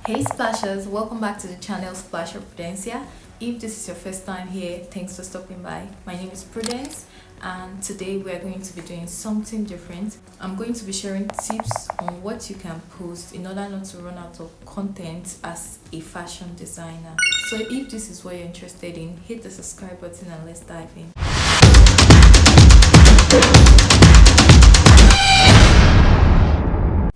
Hey Splashers, welcome back to the channel Splash of Prudencia. If this is your first time here, thanks for stopping by. My name is Prudence and today we are going to be doing something different. I'm going to be sharing tips on what you can post in order not to run out of content as a fashion designer. So if this is what you're interested in, hit the subscribe button and let's dive in.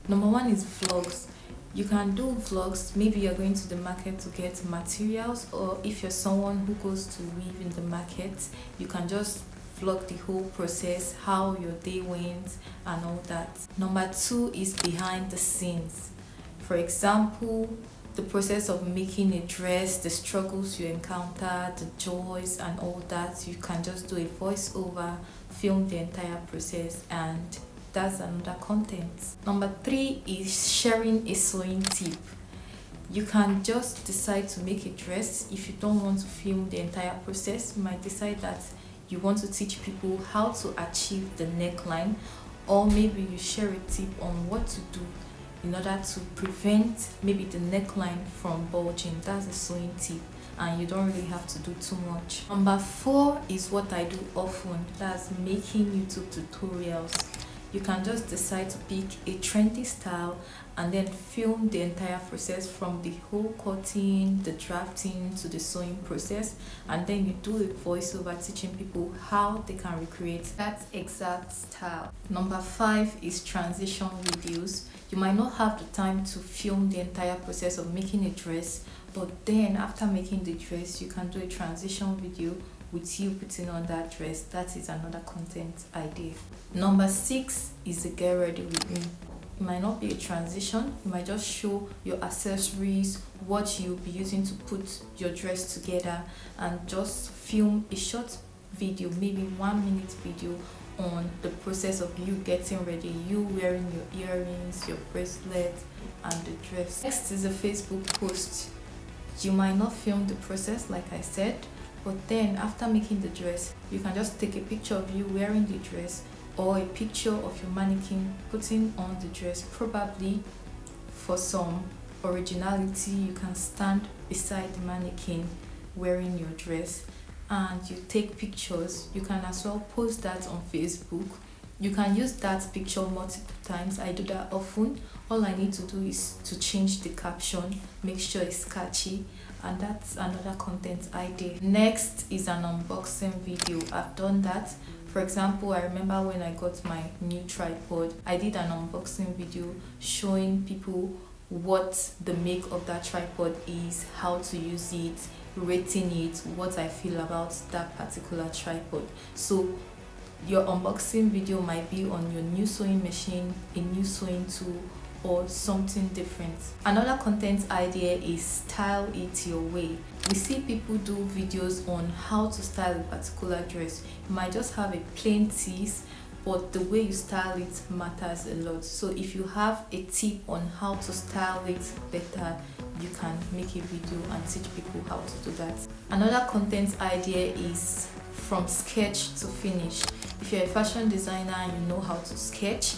Number one is vlogs. You can do vlogs. Maybe you're going to the market to get materials, or if you're someone who goes to weave in the market, you can just vlog the whole process, how your day went and all that. Number two is behind the scenes. For example, the process of making a dress, the struggles you encounter, the joys and all that. You can just do a voiceover, film the entire process, and that's another content. Number three is sharing a sewing tip. You can just decide to make a dress. If you don't want to film the entire process, you might decide that you want to teach people how to achieve the neckline, or maybe you share a tip on what to do in order to prevent maybe the neckline from bulging. That's a sewing tip and you don't really have to do too much. Number four is what I do often, that's making YouTube tutorials. You can just decide to pick a trendy style and then film the entire process from the whole cutting, the drafting to the sewing process, and then you do a voiceover teaching people how they can recreate that exact style. Number five is transition videos. You might not have the time to film the entire process of making a dress, but then after making the dress you can do a transition video with you putting on that dress. That is another content idea. Number six is a get ready with me. It might not be a transition, you might just show your accessories, what you'll be using to put your dress together, and just film a short video, maybe 1 minute video on the process of you getting ready, you wearing your earrings, your bracelet and the dress. Next is a Facebook post. You might not film the process like I said, but then after making the dress, you can just take a picture of you wearing the dress, or a picture of your mannequin putting on the dress. Probably for some originality, you can stand beside the mannequin wearing your dress and you take pictures. You can as well post that on Facebook. You can use that picture multiple times. I do that often. All I need to do is to change the caption, make sure it's catchy, and that's another content idea. Next is an unboxing video. I've done that. For example, I remember when I got my new tripod, I did an unboxing video showing people what the make of that tripod is, how to use it, rating it, what I feel about that particular tripod. So your unboxing video might be on your new sewing machine, a new sewing tool, or something different. Another content idea is style it your way. We see people do videos on how to style a particular dress. You might just have a plain tees, but the way you style it matters a lot. So if you have a tip on how to style it better, you can make a video and teach people how to do that. Another content idea is from sketch to finish. If you're a fashion designer and you know how to sketch,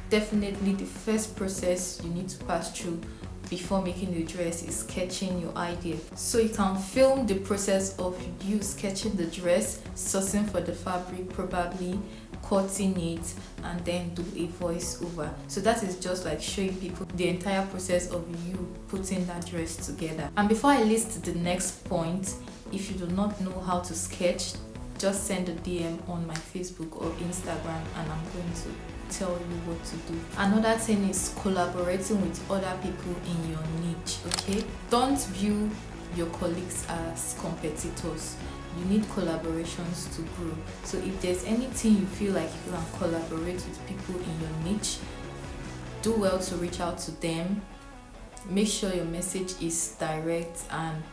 definitely the first process you need to pass through before making the dress is sketching your idea. So you can film the process of you sketching the dress, sourcing for the fabric, probably cutting it, and then do a voiceover. So that is just like showing people the entire process of you putting that dress together. And before I list the next point, if you do not know how to sketch, just send a DM on my Facebook or Instagram and I'm going to tell you what to do. Another thing is collaborating with other people in your niche. Okay, don't view your colleagues as competitors. You need collaborations to grow. So if there's anything you feel like you can collaborate with people in your niche, do well to reach out to them. Make sure your message is direct and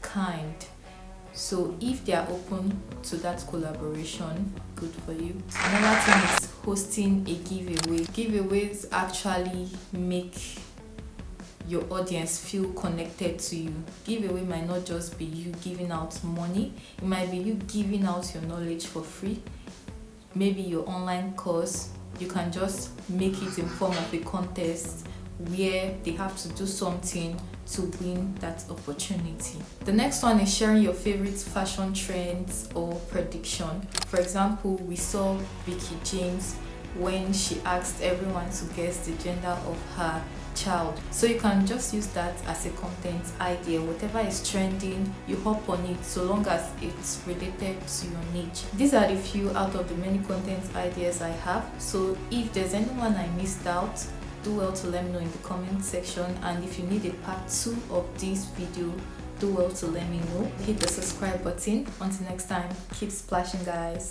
kind. So if they are open to that collaboration, good for you. Another thing is hosting a giveaway. Giveaways actually make your audience feel connected to you. Giveaway might not just be you giving out money, it might be you giving out your knowledge for free. Maybe your online course, you can just make it in form of a contest where they have to do something to win that opportunity. The next one is sharing your favorite fashion trends or prediction. For example, we saw Vicky James when she asked everyone to guess the gender of her child. So you can just use that as a content idea. Whatever is trending, you hop on it so long as it's related to your niche. These are the few out of the many content ideas I have. So if there's anyone I missed out, do well to let me know in the comment section, and if you need a part 2 of this video, do well to let me know. Hit the subscribe button. Until next time, keep splashing, guys.